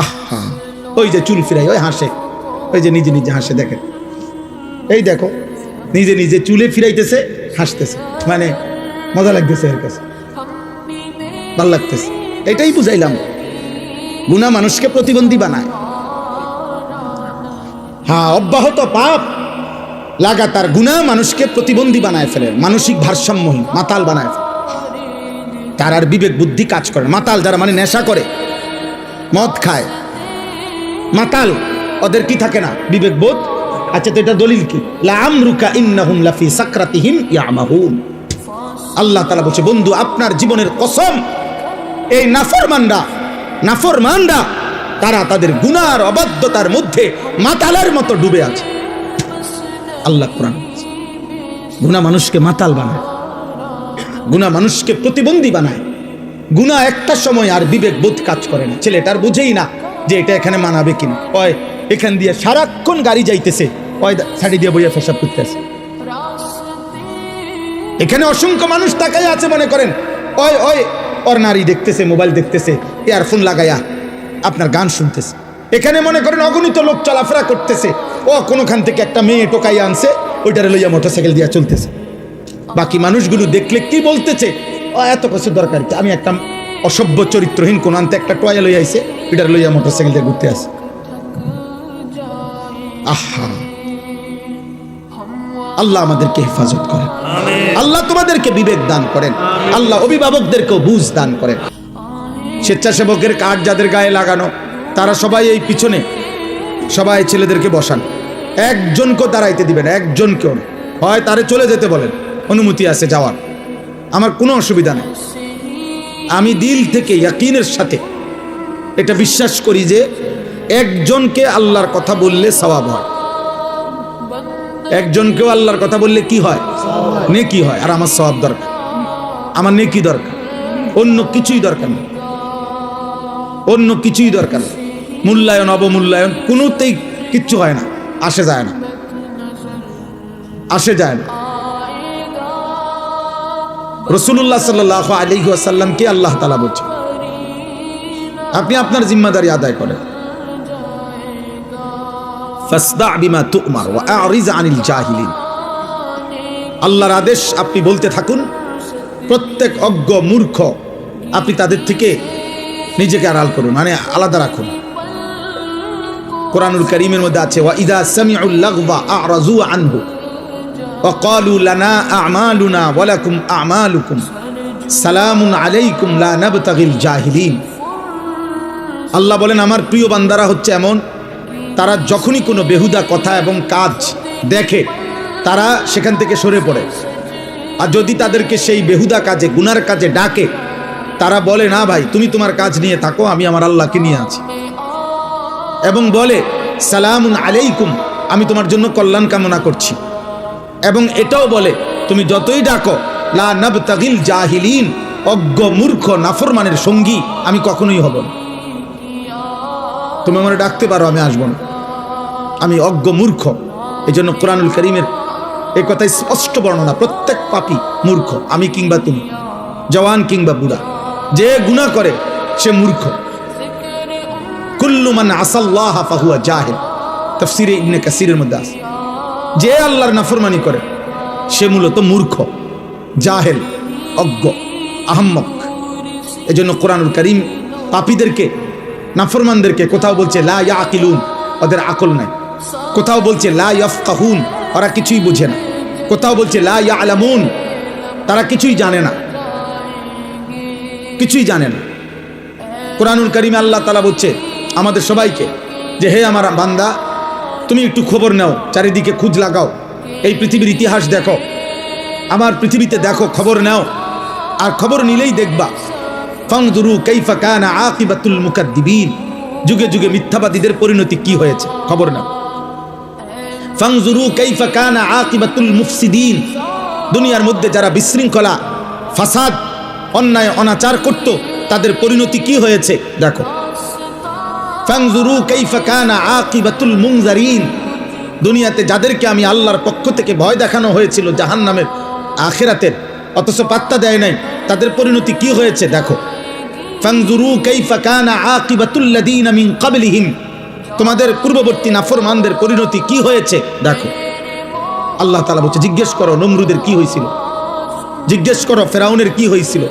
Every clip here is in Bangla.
আহা, ওই যে চুল ফিরাই, ওই হাসে, ওই যে নিজে নিজে হাসে, দেখেন এই দেখো নিজে নিজে চুলে ফিরাইতেছে, হাসতেছে, মানে মজা লাগতেছে, এর কাছে ভাল লাগতেছে। এটাই বুঝাইলাম, গুনাহ মানুষকে প্রতিবন্ধী বানায়। হ্যাঁ, অব্যাহত পাপ লাগাতার গুনাহ মানুষকে প্রতিবন্ধী বানায় ফেলে, মানসিক ভারসাম্যহীন, মাতাল বানায় ফেলে। তার আর বিবেক বুদ্ধি কাজ করে। মাতাল যারা, মানে নেশা করে, মদ খায়, মাতাল, ওদের কি থাকে না? বিবেক বোধ। আচ্ছা, তো এটা দলিল কি? লাআমরুকা ইন্নাহুম লাফি সাকরাতিহিম ইয়ামাহুন। আল্লাহ তাআলা বলছে, বন্ধু আপনার জীবনের কসম, এই নাফরমানরা তারা তাদের গুনার অবাধ্যতার মধ্যে মাতালের মতো ডুবে আছে। আল্লাহ কোরআন বলছে, গুনাহ মানুষকে মাতাল বানায়, গুনাহ মানুষকে প্রতিবন্ধী বানায়। গুনাহ একটা সময় আর বিবেক বোধ কাজ করে না, ছেলেটার বুঝেই না যে এটা এখানে মানাবে কিনা। ওই এখান দিয়ে সারাক্ষণ গাড়ি যাইতেছে, ওই ছাড়ি দিয়ে বইয়া পেশাব করতেছে। এখানে অসংখ্য মানুষ তাকাই আছে, মনে করেন ওই ওই ওর নারী দেখতেছে, মোবাইল দেখতেছে, ইয়ারফোন লাগাইয়া আপনার গান শুনতেছে। এখানে মনে করেন অগণিত লোক চলাফেরা করতেছে, ও কোনোখান থেকে একটা মেয়ে টোকাইয়া আনছে, ওইটারে লইয়া মোটরসাইকেল দিয়া চলতেছে। বাকি মানুষগুলো দেখলে কি বলতেছে, ও এত কিছু দরকার কি, আমি একটা অসভ্য চরিত্রহীন কোন আনতে একটা টয়া লইয়া আইছে, ওইটারে লইয়া মোটরসাইকেল দিয়ে ঘুরতে আসে। আহা, আল্লাহ আমাদেরকে হেফাজত করেন, আল্লাহ তোমাদেরকে বিবেক দান করেন, আল্লাহ অভিভাবকদেরকেও বুঝ দান করেন। স্বেচ্ছাসেবকের কার্ড যাদের গায়ে লাগানো, তারা সবাই এই পিছনে সবাই ছেলেদেরকে বসান, একজনকেও দাঁড়াইতে দিবেন, একজনকেও। হয় তারে চলে যেতে বলেন, অনুমতি আছে যাওয়ার, আমার কোনো অসুবিধা নেই। আমি দিল থেকে ইয়াকিনের সাথে এটা বিশ্বাস করি যে একজনকে আল্লাহর কথা বললে সওয়াব হয়, একজনকেও আল্লাহর কথা বললে কি হয়? নেকি হয়। আর আমার সওয়াব দরকার, আমার নেকি দরকার, অন্য কিছুই দরকার নেই, অন্য কিছুই দরকার নেই। মূল্যায়ন অবমূল্যায়ন কোনোতেই কিচ্ছু হয় না, আসে যায় না, আসে যায় না। রাসূলুল্লাহ সাল্লাল্লাহু আলাইহি ওয়াসাল্লামকে আল্লাহ তাআলা বলছেন, আপনি আপনার জিম্মাদারি আদায় করেন। ফাসদা বিমা তু'মার ওয়া আ'রিজ আনিল জাহিলিন। আল্লাহর আদেশ আপনি বলতে থাকুন, প্রত্যেক অজ্ঞ মূর্খ আপনি তাদের থেকে নিজেকে আড়াল করুন, মানে আলাদা রাখুন। কোরআনুল কারীমের মধ্যে আছে, ওয়া ইযা সামিউল লাগওয়া আ'রাযু আনহু ওয়া ক্বালু লানা আ'মালুনা ওয়া লাকুম আ'মালুকুম সালামুন আলাইকুম লা নাবতাগিল জাহিলিন। আল্লাহ বলেন, আমার প্রিয় বান্দারা হচ্ছে এমন, তারা যখনই কোনো বেহুদা কথা এবং কাজ দেখে তারা সেখান থেকে সরে পড়ে। আর যদি তাদেরকে সেই বেহুদা কাজে, গুনার কাজে ডাকে, তারা বলে, না ভাই তুমি তোমার কাজ নিয়ে থাকো, আমি আমার আল্লাহকে নিয়ে আছি। এবং বলে, সালামুন আলাইকুম, আমি তোমার জন্য কল্যাণ কামনা করছি। এবং এটাও বলে, তুমি যতই ডাকো, লা নাবতাগিল জাহিলিন, অজ্ঞ মূর্খ নাফরমানের সঙ্গী আমি কখনোই হব না। তুমি আমার ডাকতে পারো, আমি আসবো না, আমি অজ্ঞ মূর্খ। এই জন্য কোরআনুল কারীমের এই কথাই স্পষ্ট বর্ণনা, প্রত্যেক পাপী মূর্খ, আমি কিংবা তুমি, জওয়ান কিংবা বুড়া, যে গুনাহ করে সে মূর্খ। কুল্লু মান আসাল্লাহ ফাহুয়া জাহিল, তাফসীরে ইবনে কাসিরের মধ্যে আছে, যে আল্লাহর নাফরমানি করে সে মূলত মূর্খ, জাহেল, অজ্ঞ, আহম্মক। এই জন্য কোরআনুল কারীম পাপীদেরকে, নাফরমানদেরকে কোথাও বলছে লা ইয়াকিলুন, ওদের আকল নাই। কোথাও বলছে লা ইয়াফকাহুন, ওরা কিছুই বুঝে না। কোথাও বলছে লা ইয়ালামুন, তারা কিছুই জানে না, কিছুই জানে না। কোরআনুল কারীমে আল্লাহ তাআলা বলছে আমাদের সবাইকে যে, হে আমার বান্দা, তুমি একটু খবর নাও, চারিদিকে খোঁজ লাগাও, এই পৃথিবীর ইতিহাস দেখো, আমার পৃথিবীতে দেখো, খবর নাও। আর খবর নিলেই দেখবা, ফানজুরু কাইফা কানা আকিবাতুল মুকাদ্দিবিন, যুগে যুগে মিথ্যাবাদীদের পরিণতি কি হয়েছে, খবর নাও। ফানজুরু কাইফা কানা আকিবাতুল মুফসিদিন, দুনিয়ার মধ্যে যারা বিশৃঙ্খলা, ফাসাদ, অন্যায় অনাচার করত, তাদের পরিণতি কি হয়েছে দেখো। ফানজুরু কাইফা কানা আকিবাতুল মুনজারিন, দুনিয়াতে যাদেরকে আমি আল্লাহর পক্ষ থেকে ভয় দেখানো হয়েছিল জাহান্নামের, আখিরাতের, অথচ পাত্তা দেয় নাই, তাদের পরিণতি কি হয়েছে দেখো। ফানজুরু কাইফা কানা আকিবাতুল লাযিনা মিন ক্বাবলিহিম, তোমাদের পূর্ববর্তী নাফরমানদের পরিণতি কি হয়েছে দেখো। আল্লাহ তাআলা বলছে জিজ্ঞেস করো নমরুদের কি হয়েছিল, জিজ্ঞেস করো ফেরাউনের কি হয়েছিল,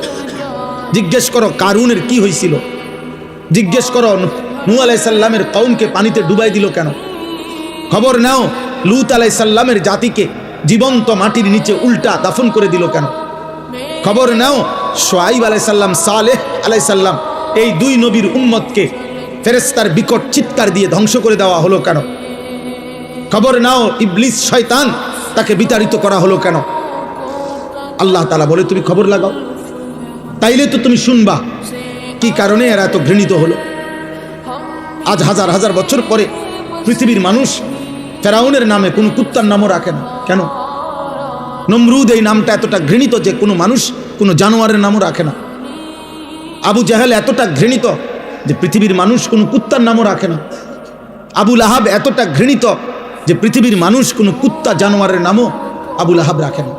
জিজ্ঞেস করো কারুনের কি হয়েছিল, জিজ্ঞেস করো নূহ আলাইহিস সালামের কওমকে পানিতে ডুবাই দিল কেন, খবর নাও লূত আলাইহিস সালামের জাতিকে জীবন্ত মাটির নিচে উল্টা দাফন করে দিল কেন, খবর নাও শুআয়ব আলাইহিস সালাম সালেহ আলাইহিস সালাম এই দুই নবীর উম্মতকে ফেরেশতার বিকট চিৎকার দিয়ে ধ্বংস করে দেওয়া হলো কেন, খবর নাও ইবলিস শয়তান তাকে বিতাড়িত করা হলো কেন। আল্লাহ তাআলা বলে তুমি খবর লাগাও, তাইলে তো তুমি শুনবা কি কারণে এরা এত ঘৃণিত হলো। আজ হাজার হাজার বছর পরে পৃথিবীর মানুষ ফেরাউনের নামে কোনো কুত্তার নামও রাখে না কেন? নমরুদ এই নামটা এতটা ঘৃণিত যে কোনো মানুষ কোনো জানোয়ারের নামও রাখে না। আবু জাহেল এতটা ঘৃণিত যে পৃথিবীর মানুষ কোনো কুত্তার নামও রাখে না। আবু লাহাব এতটা ঘৃণিত যে পৃথিবীর মানুষ কোনো কুত্তা জানোয়ারের নামও আবু লাহাব রাখে না।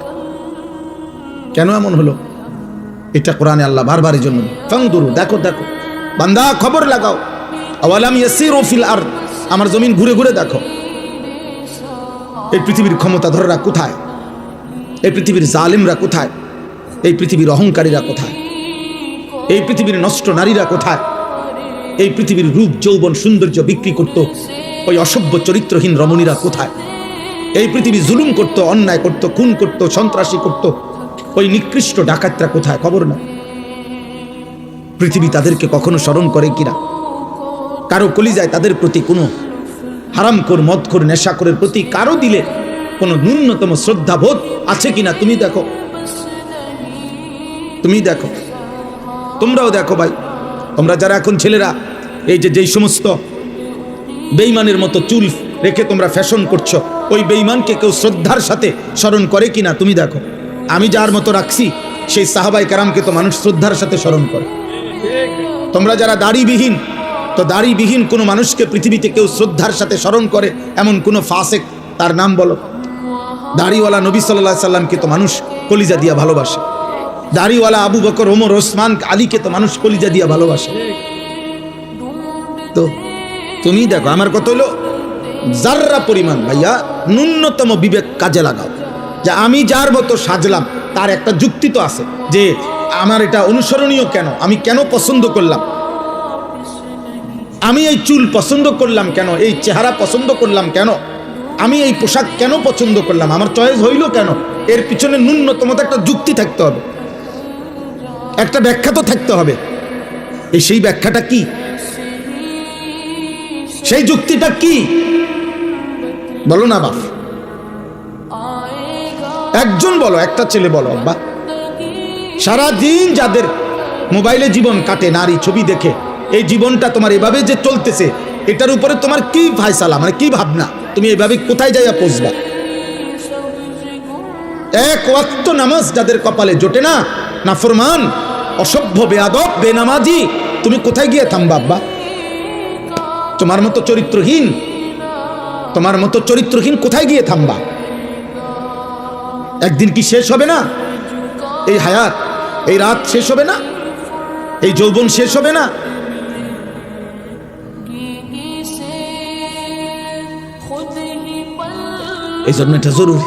কেন এমন হলো? এটা কোরআনে আল্লাহ বারবার এই জন্য ফানদুরু, দেখো দেখো বান্দা খবর লাগাও। আওয়ালাম ইয়াসিরু ফিল আরদ, আমার জমিন ঘুরে ঘুরে দেখো এই পৃথিবীর ক্ষমতাধররা কোথায়, এই পৃথিবীর জালিমরা কোথায়, এই পৃথিবীর অহংকারীরা কোথায়, এই পৃথিবীর নষ্ট নারীরা কোথায়, এই পৃথিবীর রূপ যৌবন সৌন্দর্য বিক্রি করত ওই অসভ্য চরিত্রহীন রমণীরা কোথায়, এই পৃথিবী জুলুম করত, অন্যায় করত, খুন করত, সন্ত্রাসী করত ওই নিকৃষ্ট ডাকাতরা কোথায়, খবর না। পৃথিবী তাদেরকে কখনো স্মরণ করে কিনা? কারো কলিজায় তাদের প্রতি কোনো হারামখোর মদখোর নেশাখোরের প্রতি কারো দিলে কোনো ন্যূনতম শ্রদ্ধাবোধ আছে কিনা? তুমি দেখো, তুমি দেখো, তোমরাও দেখো ভাই। তোমরা যারা এখন ছেলেরা এই যে যেই সমস্ত বেঈমানের মতো চুল রেখে তোমরা ফ্যাশন করছো, ওই বেঈমানকে কেউ শ্রদ্ধার সাথে স্মরণ করে কিনা? তুমি দেখো। আমি যার মতো রাখছি সেই সাহাবায়ে কেরামকে তো মানুষ শ্রদ্ধার সাথে স্মরণ করে। তোমরা যারা দাড়িবিহীন, তো দাড়িবিহীন কোনো মানুষকে পৃথিবীতে কেউ শ্রদ্ধার সাথে স্মরণ করে এমন কোনো ফাসেক তার নাম বলো? দাড়িওয়ালা নবী সাল্লাল্লাহু আলাইহি সাল্লামকে তো মানুষ কলিজা দিয়া ভালোবাসে। দাড়িওয়ালা আবু বকর, ওমর, ওসমান, আলীকে তো মানুষ কলিজা দিয়া ভালোবাসে। তো তুমি দেখো, আমার কথা হলো যাররা পরিমাণ ভাইয়া ন্যূনতম বিবেক কাজে লাগাও। যে আমি যার মতো সাজলাম তার একটা যুক্তি তো আছে, যে আমার এটা অনুসরণীয় কেন, আমি কেন পছন্দ করলাম, আমি এই চুল পছন্দ করলাম কেন, এই চেহারা পছন্দ করলাম কেন, আমি এই পোশাক কেন পছন্দ করলাম, আমার চয়েস হইল কেন, এর পিছনে ন্যূনতম একটা যুক্তি থাকতে হবে, একটা ব্যাখ্যা তো থাকতে হবে। সেই ব্যাখ্যাটা কি, সেই যুক্তিটা কি বলো না বাপ, একজন বলো, একটা ছেলে বলো। আব্বা সারাদিন যাদের মোবাইলে জীবন কাটে নারী ছবি দেখে, এই জীবনটা তোমার এভাবে যে চলতেছে, এটার উপরে তোমার কি ফায়সালা, মানে কি ভাবনা, তুমি এভাবে কোথায় যাইয়া পৌঁছবা? এক ওয়াক্ত নামাজ যাদের কপালে জোটে না, নাফরমান, অসভ্য, বেয়াদব, বেনামাজি, তুমি কোথায় গিয়ে থামবা আব্বা? তোমার মতো চরিত্রহীন, তোমার মতো চরিত্রহীন কোথায় গিয়ে থামবা? একদিন কি শেষ হবে না? এই হায়াত, এই রাত শেষ হবে না? এই যৌবন শেষ হবে না? এই জন্য এটা জরুরি।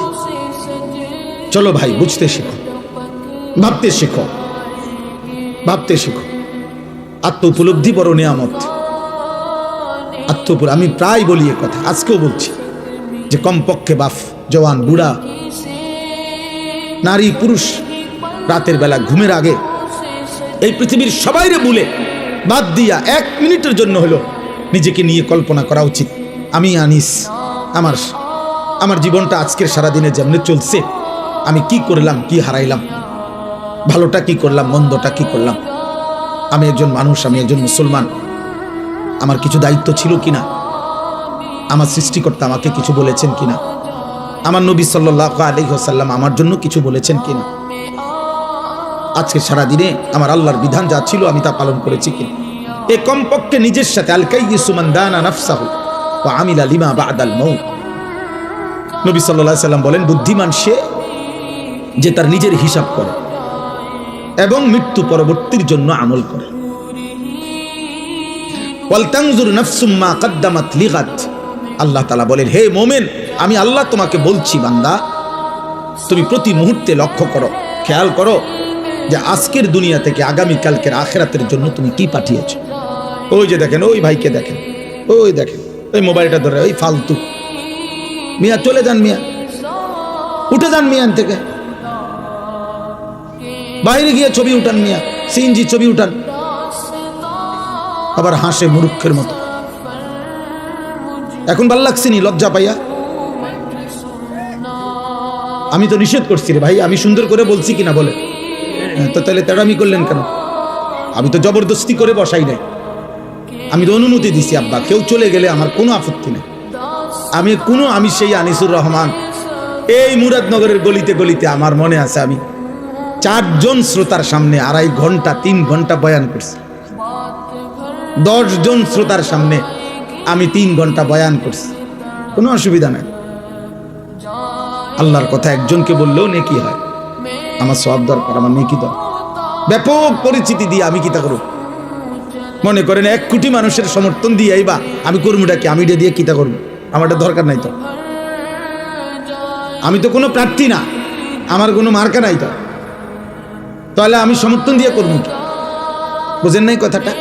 চলো ভাই, বুঝতে শেখো, ভাবতে শেখো, ভাবতে শেখো। আত্ম উপলব্ধি বড় নিয়ামত। আমি প্রায় বলি এ কথা, আজকেও বলছি, যে কমপক্ষে বাপ, জওয়ান, বুড়া, নারী, পুরুষ রাতের বেলা ঘুমের আগে এই পৃথিবীর সবাইরে বলে বাদ দিয়া 1 মিনিটের জন্য হলো নিজেকে নিয়ে কল্পনা করা উচিত। আমি আনিস, আমার জীবনটা আজকের সারাদিনে যেমনি চলছে, আমি কি করলাম, কি হারাইলাম, ভালোটা কি করলাম, মন্দটা কি করলাম, আমি একজন মানুষ, আমি একজন মুসলমান, আমার কিছু দায়িত্ব ছিল কিনা, আমার সৃষ্টিকর্তা আমাকে কিছু বলেছেন কিনা, আমার নবী সাল্লাল্লাহু আলাইহি ওয়াসাল্লাম আমার জন্য কিছু বলেছেন কিনা, আজকে সারাদিনে আমার আল্লাহর বিধান যা ছিল আমি তা পালন করেছি কিনা। এ কমপক্ষে নিজের সাথে আল কাইয়িসু মান দানা নাফসাহু ওয়া আমিলা লিমা বা'দাল মাউত। নবী সাল্লাল্লাহু আলাইহি ওয়াসাল্লাম বলেন, বুদ্ধিমান সে যে তার নিজের হিসাব করে এবং মৃত্যু পরবর্তীর জন্য আমল করে। ওয়াল তানজুর নাফসুম মা কদ্দামাত লিগাদ। আল্লাহ তাআলা বলেন, হে মুমিন, আমি আল্লাহ তোমাকে বলছি বান্দা, তুমি প্রতি মুহূর্তে লক্ষ্য করো, খেয়াল করো যে আজকের দুনিয়া থেকে আগামী কালকের আখিরাতের জন্য তুমি কি পাঠিয়েছো। ওই যে দেখেন, ওই ভাইকে দেখেন, ওই দেখেন, ওই মোবাইলটা ধরে, ওই ফালতু মিয়া, চলে যান মিয়া, উঠে যান মিয়ান থেকে, বাইরে গিয়ে ছবি উঠান মিয়া, সিএনজি ছবি উঠান, আবার হাসে মূর্খের মতো। এখন ভাল লাগছে নি লজ্জা পাইয়া? আমি তো নিষেধ করছি রে ভাই, আমি সুন্দর করে বলছি কিনা বলে, তো তাহলে তেড়ামি করলেন কেন? আমি তো জবরদস্তি করে বসাই নাই, আমি তো অনুমতি দিছি আব্বা, কেউ চলে গেলে আমার কোনো আপত্তি নেই। আমি সেই আনিসুর রহমান, এই মুরাদনগরের গলিতে গলিতে আমার মনে আছে আমি 4 জন শ্রোতার সামনে 2.5 ঘন্টা 3 ঘন্টা বয়ান করছি। 10 জন শ্রোতার সামনে আমি 3 ঘন্টা বয়ান করছি, কোনো অসুবিধা নাই। আল্লাহর কথা একজনকে বললেও নেকি হয়, আমার সওয়াব দরকার, আমার নেকি দরকার। ব্যাপক পরিচিতি দিয়ে আমি কি তা করব? মনে করেন 1 কোটি মানুষের সমর্থন দিয়ে আইবা, আমি কর্মীটা কি, আমি এটা দিয়ে কি তা করবো? আমার এটা দরকার নাই তো, আমি তো কোনো প্রার্থী না, আমার কোনো মার্কা নাই তো, তাহলে আমি সমর্থন দিয়ে করবো কি? বুঝেন নাই কথাটা?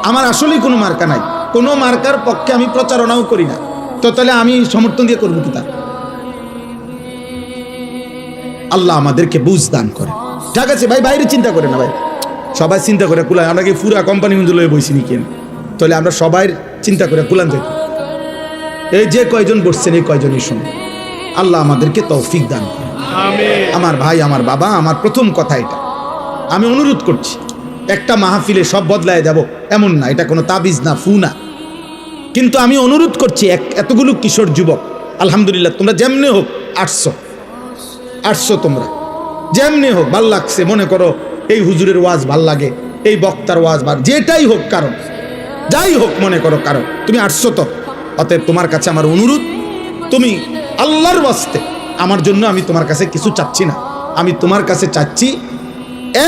আমার আসলেই কোনো মার্কা নাই, কোনো মার্কার পক্ষে আমি প্রচারণাও করি না, তো তাহলে আমি সমর্থন দিয়ে করবো কি? তা আল্লাহ আমাদেরকে বুঝ দান করে। ঠিক আছে ভাই, বাইরে চিন্তা করে না ভাই, সবাই চিন্তা করে কুলায়, আমরা কি পুরা কোম্পানি মঞ্জুর হয়ে বইছি নি কেন? তাহলে আমরা সবাই চিন্তা করে কুলান যাই। এই যে কয়জন বসছেন, এই কয়জনই শুনে আল্লাহ আমাদেরকে তৌফিক দান করে। আমার ভাই, আমার বাবা, আমার প্রথম কথা এটা, আমি অনুরোধ করছি, একটা মাহফিলে সব বদলায় যাব এমন না, এটা কোনো তাবিজ না, ফু না, কিন্তু আমি অনুরোধ করছি এতগুলো কিশোর যুবক, আলহামদুলিল্লাহ তোমরা যেমনি হোক আসছো, তোমরা যেমনি হোক ভাল লাগছে, মনে করো এই হুজুরের ওয়াজ ভাল লাগে, এই বক্তার ওয়াজ ভাল, যেটাই হোক কারণ, যাই হোক মনে করো কারণ, তুমি আসছো তো, অতএব তোমার কাছে আমার অনুরোধ, তুমি আল্লাহর ওয়াস্তে, আমার জন্য আমি তোমার কাছে কিছু চাচ্ছি না, আমি তোমার কাছে চাচ্ছি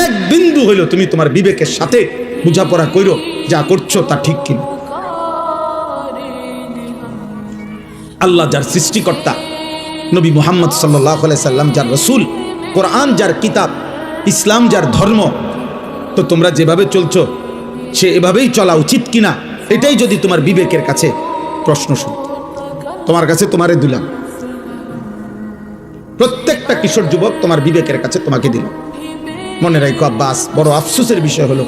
1 বিন্দু হইল তুমি তোমার বিবেকের সাথে বোঝাপড়া কইরো, যা করছো তা ঠিক কিনা। আল্লাহ যার সৃষ্টিকর্তা, নবী মুহাম্মদ সাল্লাল্লাহু আলাইহি সাল্লাম যার রাসূল, কোরআন যার কিতাব, ইসলাম যার ধর্ম, তো তোমরা যেভাবে চলছো সে এভাবেই চলা উচিত কিনা, এটাই যদি তোমার বিবেকের কাছে প্রশ্ন শুন, তোমার কাছে তোমারে দিলাম, প্রত্যেকটা কিশোর যুবক তোমার বিবেকের কাছে তোমাকে দিল। মনে রাখো আব্বাস, বড় আফসোসের বিষয় হলো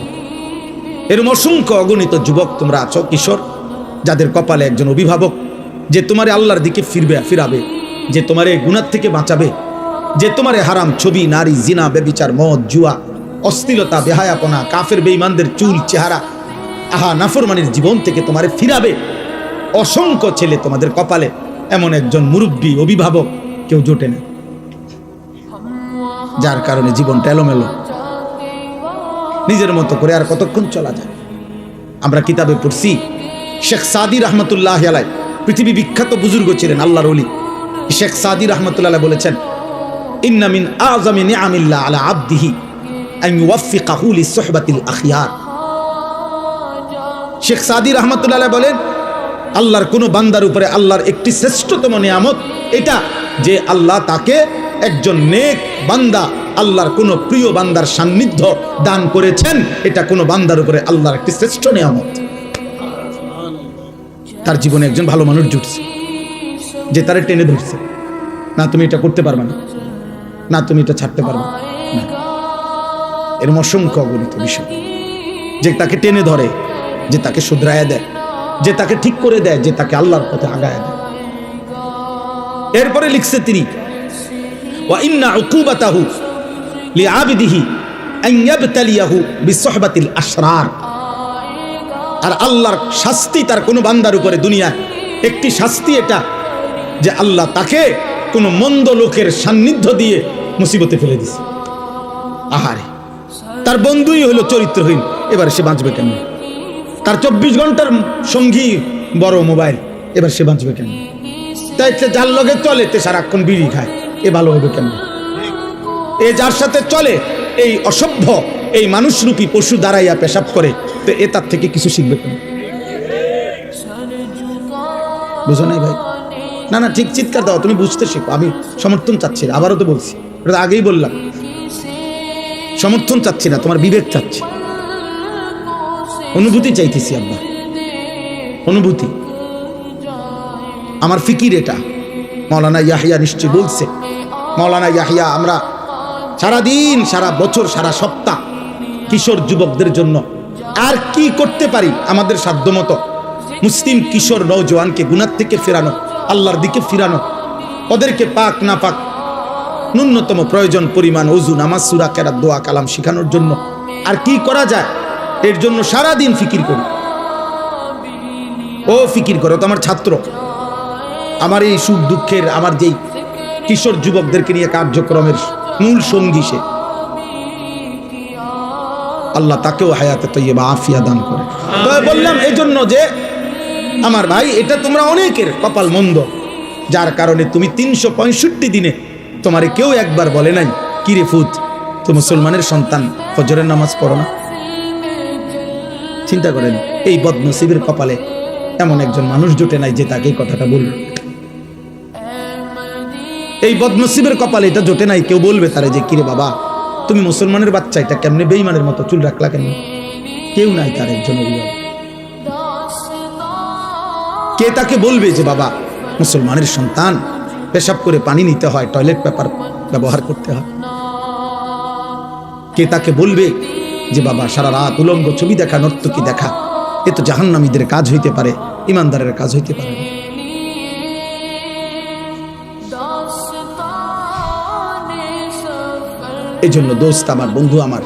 এরকম অসংখ্য অগণিত যুবক তোমরা আছো, কিশোর, যাদের কপালে একজন অভিভাবক যে তোমারে আল্লাহর দিকে ফিরাবে, যে তোমারে গুনাহ থেকে বাঁচাবে, যে তোমারে হারাম ছবি, নারী, জিনা, ব্যভিচার, মদ, জুয়া, অশ্লীলতা, বেহায়াপনা, কাফের বেঈমানদের চুল চেহারা, নাফরমানির জীবন থেকে তোমারে ফিরাবে। অসংখ্য ছেলে তোমাদের কপালে, এমন একজন মুরব্বী অভিভাবক কেউ জোটে না, যার কারণে জীবনটা এলোমেলো, নিজের মতো করে আর কতক্ষণ চলা যায়। আমরা কিতাবে পড়ছি, শেখ সাদি রহমতুল্লাহ আলাইহি, পৃথিবী বিখ্যাত বুজুর্গ ছিলেন, আল্লাহর ওলি, শেখ সাদি রহমতুল্লাহ বলেছেন, ইন্না মিন আযমি নিআমিল্লাহ আলা আবদিহি আন ইউওয়াফিকাহু লিসুহবাতিল আখিয়ার। শেখ সাদি রহমতুল্লাহ বলেন, আল্লাহর কোন বান্দার উপরে আল্লাহর একটি শ্রেষ্ঠতম নিয়ামত এটা, যে আল্লাহ তাকে একজন নেক বান্দা, আল্লাহর কোন প্রিয় বান্দার সান্নিধ্য দান করেছেন, এটা কোন বান্দার উপরে আল্লাহর একটি শ্রেষ্ঠ নিয়ামত। তার জীবনে একজন ভালো মানুষ জুটছে, যে তারে টেনে ধরছে, না তুমি এটা করতে পারবে না, না তুমি এটা ছাড়তে পারবে না, এরকম অসংখ্য অগণিত বিষয়, যে তাকে টেনে ধরে, যে তাকে শুধরায়া দেয়, যে তাকে ঠিক করে দেয়, যে তাকে আল্লাহর পথে আগায় দেয়। এরপরে লিখছে তিনি, ওয়া ইন্না উকুবাতাহু লিআবিদিহি আন ইয়াবতালিয়াহু বিসুহবাতিল আশরার। আর আল্লাহর শাস্তি তার কোনো বান্দার উপরে দুনিয়ায় একটি শাস্তি এটা, যে আল্লাহ তাকে কোনো মন্দ লোকের সান্নিধ্য দিয়ে মুসিবতে ফেলে দিছে। আহারে, তার বন্ধুই হলো চরিত্রহীন, এবার সে বাঁচবে কেন? তার 24 ঘন্টার সঙ্গী বড় মোবাইল, এবার সে বাঁচবে কেন? তাই যার লগে চলে তে সারাক্ষণ বিড়ি খায়, এ ভালো হবে কেন? এ যার সাথে চলে এই অসভ্য, এই মানুষরূপী পশু দাঁড়াইয়া পেশাব করে, তো এ তার থেকে কিছু শিখবে কেন? বুঝো নাই ভাই? না না, ঠিক চিৎকার দাও, তুমি বুঝতে শেখো। আমি সমর্থন চাচ্ছি না, আবারও তো বলছি, এটা আগেই বললাম, সমর্থন চাচ্ছি না, তোমার বিবেক চাচ্ছি, অনুভূতি চাইতেছি আব্বা, অনুভূতি। আমার ফিকির এটা। মাওলানা ইয়াহিয়া নিশ্চয় বলছে, মাওলানা ইয়াহিয়া, আমরা সারাদিন, সারা বছর, সারা সপ্তাহ কিশোর যুবকদের জন্য আর কি করতে পারি আমাদের সাধ্যমতো, মুসলিম কিশোর নওজওয়ানকে গুনাহ থেকে ফেরানো, আল্লাহর দিকে ফিরানো, ওদেরকে পাক না পাক ন্যূনতম প্রয়োজন পরিমাণ ওযু, নামাজ, সূরা, কেরাত, দোয়া, কালাম শেখানোর জন্য আর কি করা যায়, এর জন্য সারাদিন ফিকির করি। ও ফিকির করো তো আমার ছাত্র, আমার এই সুখ দুঃখের, আমার যেই কিশোর যুবকদেরকে নিয়ে কার্যক্রমের মূল সঙ্গী সে। আল্লাহ তাকেও হায়াতে তৈয়বা আফিয়া দান করে। তো বললাম এই জন্য যে আমার ভাই, এটা তোমরা অনেকের কপাল মন্দ, যার কারণে তুমি 365 দিনে তোমারে কেউ একবার বলে নাই, কিরে ফুত, তো মুসলমানের সন্তান, ফজরের নামাজ পড়ো না? চিন্তা করেন, এই বদনসিবের কপালে এমন একজন মানুষ জোটে নাই যে তাকে এই কথাটা বলবে। এই বদনসিবের কপালে এটা জোটে নাই, কেউ বলবে তারে যে কিরে বাবা, তুমি মুসলমানের বাচ্চা, এটা কেমনে বেঈমানের মতো চুল রাখলা কেন? কেউ নাই তার একজন অভিভাবক। কে তাকে বলবে যে বাবা, মুসলমানের সন্তান, পেশাব করে পানি নিতে হয়, টয়লেট পেপার ব্যবহার করতে হয়? কে তাকে বলবে যে বাবা, সারা রাত উলঙ্গ ছবি দেখা, নর্তকী দেখা, এ তো জাহান্নামীদের কাজ হইতে পারে, ইমানদারের কাজ হইতে পারে না? এই জন্য দোস্ত আমার, বন্ধু আমার,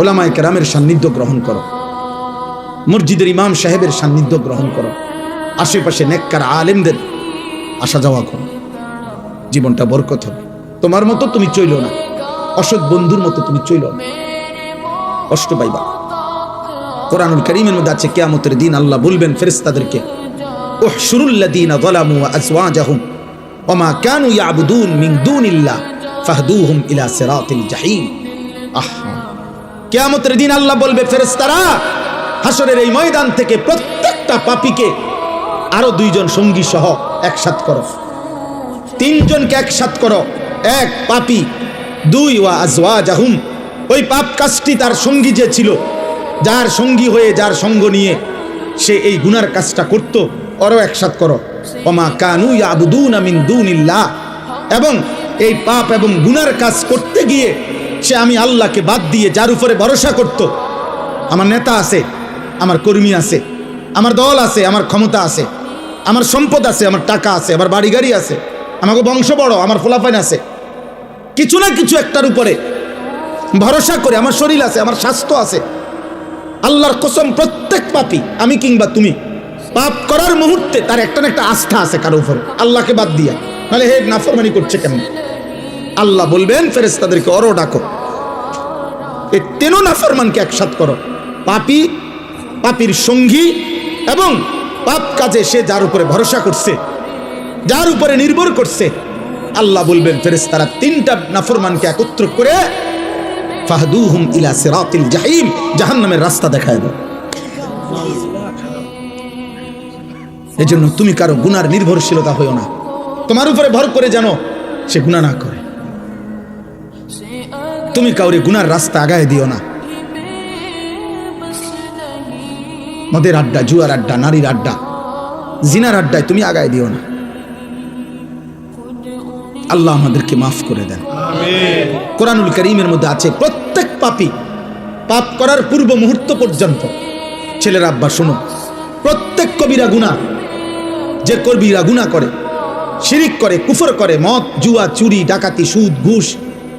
ওলামায়ে কেরামের সান্নিধ্য গ্রহণ করো, মসজিদের ইমাম সাহেবের সান্নিধ্য গ্রহণ করো, আশেপাশে নেককার আলেমদের আসা যাওয়া করো, জীবনটা বরকত হবে। তোমার মতো তুমি চইল না, অসৎ বন্ধুর মতো তুমি চইল না, কষ্ট পাইবা। কোরআনুল কারীমের মধ্যে আছে, কিয়ামতের দিন আল্লাহ বলবেন ফেরেশতাদেরকে, উহশুরুল্লাযীনা যালামু ওয়া আজওয়াজাহুম ওয়া মা কানু ইয়াবুদুন মিন দুনিল্লাহ ফাহদুহুম ইলা সিরাতিল জাহিম। কিয়ামতের দিন আল্লাহ বলবে, ফেরেশতারা, হাসরের এই ময়দান থেকে প্রত্যেকটা পাপীকে আরো 2 জন সঙ্গী সহ একসাথ করো, 3 জনকে একসাথ করো, 1 পাপী, 2 ওয়া আজওয়াজাহুম, ওই পাপ কাজটি তার সঙ্গী যে ছিল, যার সঙ্গী হয়ে, যার সঙ্গ নিয়ে সে এই গুনার কাজটা করত, ওরও একসাথ করো। ওয়া মা কানু ইয়াবুদুনা মিন দুনিল্লাহ, এবং এই পাপ এবং গুনার কাজ করতে গিয়ে সে আমি আল্লাহকে বাদ দিয়ে যার উপরে ভরসা করত, আমার নেতা আছে, আমার কর্মী আছে, আমার দল আছে, আমার ক্ষমতা আছে, আমার সম্পদ আছে, আমার টাকা আছে, আমার বাড়ি গাড়ি আছে, আমাকে বংশ বড়, আমার ফলাফাইন আছে, কিছু না কিছু একটার উপরে ভরসা করে, আমার শরীর আছে, আমার স্বাস্থ্য আছে। আল্লাহর কসম, প্রত্যেক পাপী, আমি কিংবা তুমি, পাপ করার মুহূর্তে তার একটা না একটা আস্থা আছে কারো উপরে, আল্লাহকে বাদ দিয়া, নাহলে হে নাফরমানি করছে কেমন? আল্লাহ বলবেন ফেরেশতাদেরকে, ওরও ডাকো, এই 3 নাফরমানকে একসাথ করো, পাপী, পাপীর সঙ্গী, এবং পাপ কাজে সে যার উপরে ভরসা করছে, যার উপরে নির্ভর করছে। আল্লাহ বলবেন ফেরেশতারা 3টা নাফরমানকে একত্র করে ফাহদুহুম ইলা সিরাতিল জাহিম, জাহান্নামের রাস্তা দেখায় দাও। এজন্য তুমি কারো গুনার নির্ভরশীলতা হইও না, তোমার উপরে ভর করে যেন সে গুনাহ না করে। তুমি কাউরে গুনার রাস্তা আগায় দিও না। মদের আড্ডা, জুয়ার আড্ডা, নারীর আড্ডা, জিনার আড্ডায় তুমি আগায় দিও না। আল্লাহ আমাদেরকে মাফ করে দেন, আমিন। কোরআনুল কারীমের মধ্যে আছে, প্রত্যেক পাপী পাপ করার পূর্ব মুহূর্ত পর্যন্ত, ছেলের আব্বা শোনো, প্রত্যেক কবিরা গুনাহ, যে কবিরা গুনাহ করে, শিরিক করে, কুফর করে, মদ, জুয়া, চুরি, ডাকাতি, সুদ, ঘুষ,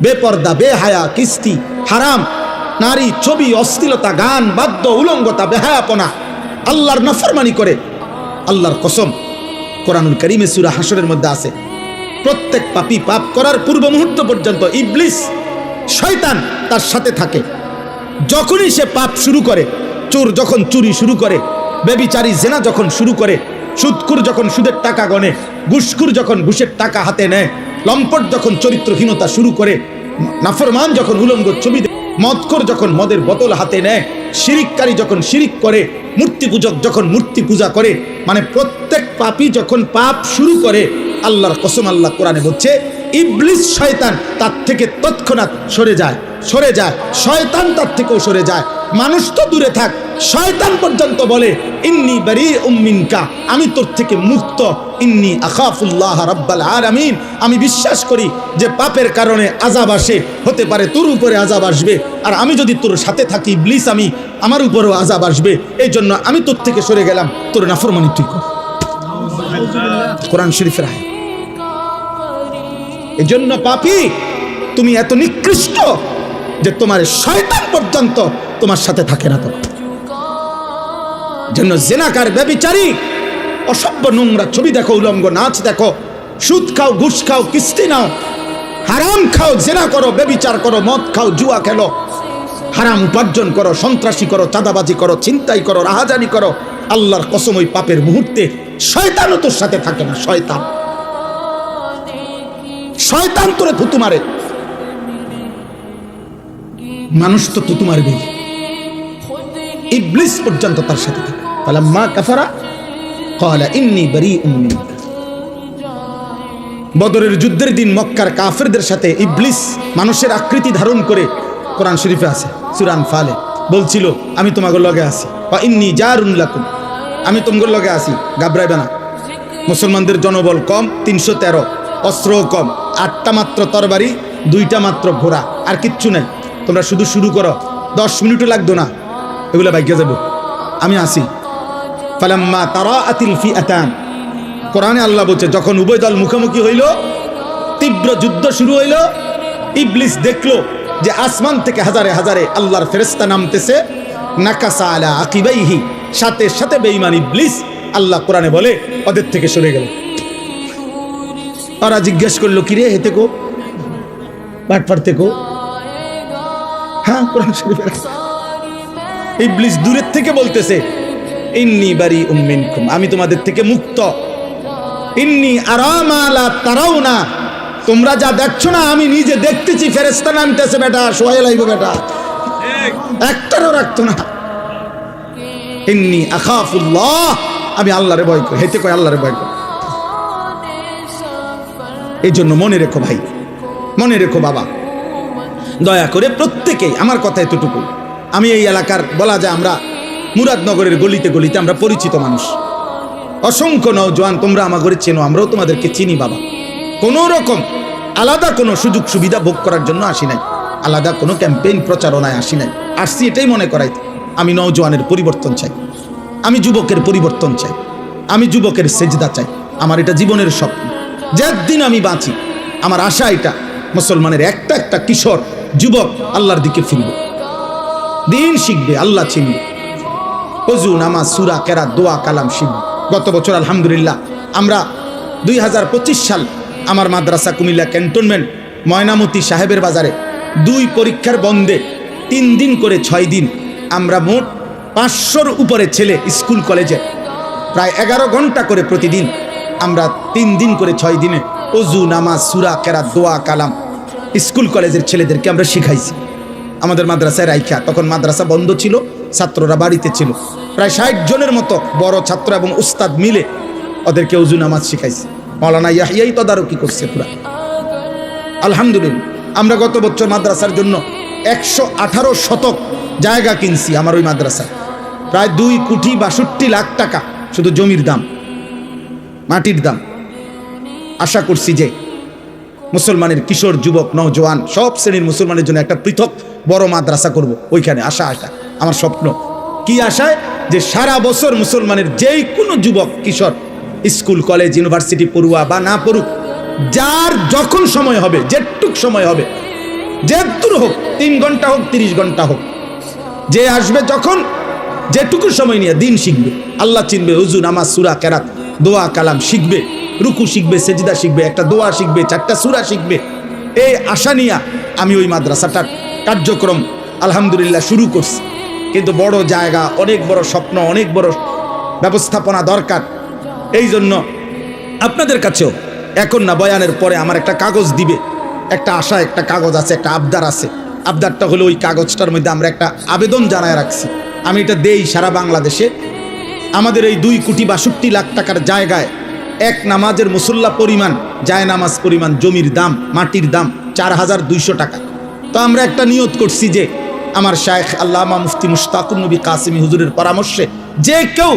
বেপর্দা, বেহায়া, কিস্তি, হারাম, নারী, ছবি, অশ্লীলতা, গান, বাদ্য, উলঙ্গতা, বেহায়াপনা, আল্লাহর নাফরমানি করে, আল্লাহর কসম, কোরআনুল কারীমে সূরা হাশরের মধ্যে আছে, প্রত্যেক পাপী পাপ করার পূর্ব মুহূর্ত পর্যন্ত ইবলিস, শয়তান তার সাথে থাকে। যখনই সে পাপ শুরু করে, চোর যখন চুরি শুরু করে, ব্যভিচারী জেনা যখন শুরু করে, সুদখোর যখন সুদের টাকা গনে, ঘুষখোর যখন ঘুষের টাকা হাতে নেয়, লম্পট যখন চরিত্রহীনতা শুরু করে, নাফরমান যখন উলঙ্গ ছবি দেখে, মদখোর যখন মদের বোতল হাতে নেয়, শিরিককারী যখন শিরিক করে, মূর্তি পূজক যখন মূর্তি পূজা করে, মানে প্রত্যেক পাপী যখন পাপ শুরু করে, আল্লাহর কসম আল্লাহ কোরআনে বলছে ইবলিস শয়তান তার থেকে তৎক্ষণাৎ সরে যায়। শয়তান তার থেকেও সরে যায়। মানুষ তো দূরে থাক, শয়তান পর্যন্ত বলে ইন্নী বারীউম মিনকা, আমি তোর থেকে মুক্ত। ইন্নী আখাফুল্লাহ রাব্বাল আলামিন, আমি বিশ্বাস করি যে পাপের কারণে আযাব আসে, হতে পারে তোর উপরে আযাব আসবে, আর আমি যদি তোর সাথে থাকি ইবলিস, আমার উপরেও আযাব আসবে, এই জন্য আমি তোর থেকে সরে গেলাম, তোর নাফরমানি তুই কর। কোরআন শরীফের আয়াত। এই জন্য পাপী তুমি এত নিকৃষ্ট যে তোমার শয়তান পর্যন্ত তোমার সাথে থাকে না। তোমার জন্য জিনাকার, ব্যভিচারী, অসভ্য নোংরা ছবি দেখো, উলঙ্গ নাচ দেখো, সুদ খাও, ঘুষ খাও, কিস্তি নাও, হারাম খাও, জিনা করো, ব্যভিচার করো, মদ খাও, জুয়া খেলো, হারাম উপার্জন করো, সন্ত্রাসী করো, চাঁদাবাজি করো, ছিনতাই করো, রাহাজানি করো। আল্লাহর কসম ওই পাপের মুহূর্তে শয়তানও তোর সাথে থাকে না। শয়তান তোরে থুতু মারে, মানুষ তো থুতু মারবে, ইবলিস পর্যন্ত তার সাথে থাকে। ফালাম্মা কাফারা ক্বালা ইন্নী বারীউম মিনকা। বদরের যুদ্ধের দিন মক্কার কাফেরদের সাথে ইবলিস মানুষের আকৃতি ধারণ করে, কোরআন শরীফে আছে সূরা আনফালে, বলছিল আমি তোমাদের লগে আছি, ওয়া ইন্নী জারুন লাকুম, আমি তোমাদের লগে আছি, ঘাবড়াইবে না। মুসলমানদের জনবল কম, 313, অস্ত্র কম, 8টা মাত্র তরবারি, 2টা মাত্র ঘোড়া, আর কিচ্ছু নাই। তোমরা শুধু শুরু করো, 10 মিনিটও লাগতো না, এগুলো বাইকে যাব, আমি আসি। ফালাম্মা তারাআতিল ফিআতান, কোরআনে আল্লাহ বলছে যখন উভয় দল মুখোমুখি হইল, তীব্র যুদ্ধ শুরু হইল, ইবলিস দেখলো যে আসমান থেকে হাজারে হাজারে আল্লাহর ফেরেশতা নামতেছে, নাকাসা আলা আকিবাইহি, সাথে সাথে বেঈমান ইবলিস, আল্লাহ কোরআনে বলে, ওদের থেকে সরে গেল। ওরা জিজ্ঞেস করলো কিরে হেতে কো, বাট পারতে কো? হ্যাঁ, কোরআন শরীফে ইবলিস দূরের থেকে বলতেছে ইন্নী বারীউম মিনকুম, আমি তোমাদের থেকে মুক্ত। ইন্নী আরা মা লা তারাউনা, তোমরা যা দেখছো না আমি নিজে দেখতেছি, ফেরেশতা নামতেছে, বেটা সোহাইল আইবো, বেটা একটারও রাখতো না। ইন্নী আখাফুল্লাহ, আমি আল্লাহরে ভয় করি, হেতে কয় আল্লাহরে ভয় করি। এই জন্য মনে রেখো ভাই, মনে রেখো বাবা, দয়া করে প্রত্যেকেই, আমার কথা এতটুকু, আমি এই এলাকার বলা যায় আমরা মুরাদনগরের গলিতে গলিতে আমরা পরিচিত মানুষ, অসংখ্য নওজোয়ান, তোমরা আমাকে চেনো, আমরাও তোমাদেরকে চিনি বাবা। কোনো রকম আলাদা কোনো সুযোগ সুবিধা ভোগ করার জন্য আসি নাই, আলাদা কোনো ক্যাম্পেইন প্রচারণায় আসি নাই, আসছি এটাই মনে করাই আমি নওজোয়ানের পরিবর্তন চাই, আমি যুবকের পরিবর্তন চাই, আমি যুবকের সেজদা চাই। আমার এটা জীবনের স্বপ্ন, যেদিন আমি বাঁচি আমার আশা এটা, মুসলমানের একটা একটা কিশোর যুবক আল্লাহর দিকে ফিরবে, দিন শিখবে, আল্লাহ চিনবে, ওযু, নামাজ, সূরা, কেরাত, দোয়া, কালাম শিখবে। গত বছর আলহামদুলিল্লাহ আমরা 2025 সাল আমার মাদ্রাসা কুমিল্লা ক্যান্টনমেন্ট ময়নামতি সাহেবের বাজারে 2 পরীক্ষার বন্ধে 3 দিন করে 6 দিন আমরা মোট 500-র উপরে ছেলে স্কুল কলেজে প্রায় 11 ঘন্টা করে প্রতিদিন আমরা 3 দিন করে 6 দিনে ওযু, নামাজ, সূরা, কেরাত, দোয়া, কালাম স্কুল কলেজের ছেলেদেরকে আমরা শিখাইছি আমাদের মাদ্রাসায় রাইখা। তখন মাদ্রাসা বন্ধ ছিল, ছাত্ররা বাড়িতে ছিল, প্রায় 60 জনের মতো বড় ছাত্র এবং উস্তাদ মিলে ওদেরকে ওযু নামাজ শিখাইছি। মাওলানা ইয়াহিয়াই তদারকি করছে পুরা, আলহামদুলিল্লাহ। আমরা গত বছর মাদ্রাসার জন্য 118 শতক জায়গা কিনছি, আমার ওই মাদ্রাসায় প্রায় 2,62,00,000 টাকা শুধু জমির দাম, মাটির দাম। আশা করছি যে মুসলমানের কিশোর, যুবক, নওজোয়ান সব শ্রেণীর মুসলমানের জন্য একটা পৃথক বড় মাদ্রাসা করব ওইখানে। আশা এটা আমার স্বপ্ন। কি আশায়? যে সারা বছর মুসলমানের যেই কোনো যুবক কিশোর স্কুল কলেজ ইউনিভার্সিটি পড়ুয়া বা না পড়ুক, যার যখন সময় হবে, যেটুক সময় হবে, যেদূর হোক, 3 ঘন্টা হোক, 30 ঘন্টা হোক, যে আসবে যখন যেটুকু সময় নিয়ে দিন শিখবে, আল্লাহ চিনবে, ওযু, নামাজ, সূরা, কেরাত, দোয়া, কালাম শিখবে, রুকু শিখবে, সেজদা শিখবে, একটা দোয়া শিখবে, 4টা সূরা শিখবে। এই আশা নিয়ে আমি ওই মাদ্রাসাটার কার্যক্রম আলহামদুলিল্লাহ শুরু করছি। কিন্তু বড় জায়গা, অনেক বড় স্বপ্ন, অনেক বড় ব্যবস্থাপনা দরকার। এই জন্য আপনাদের কাছেও এখন না, বয়ানের পরে আমার একটা কাগজ দিবে, একটা আশা, একটা কাগজ আছে, একটা আবদার আছে। আবদারটা হলো ওই কাগজটার মধ্যে আমরা একটা আবেদন জানায় রাখছি, আমি এটা দেই সারা বাংলাদেশে। আমাদের এই 2,62,00,000 টাকার জায়গায় এক নামাজের মুসল্লা পরিমাণ, জায় নামাজ পরিমাণ জমির দাম, মাটির দাম 4,200 টাকা। তো আমরা একটা নিয়ত করছি যে আমার শায়েখ আল্লামা মুফতি মুশতাকুর নবী কাসিমি হুজুরের পরামর্শে যে কেউ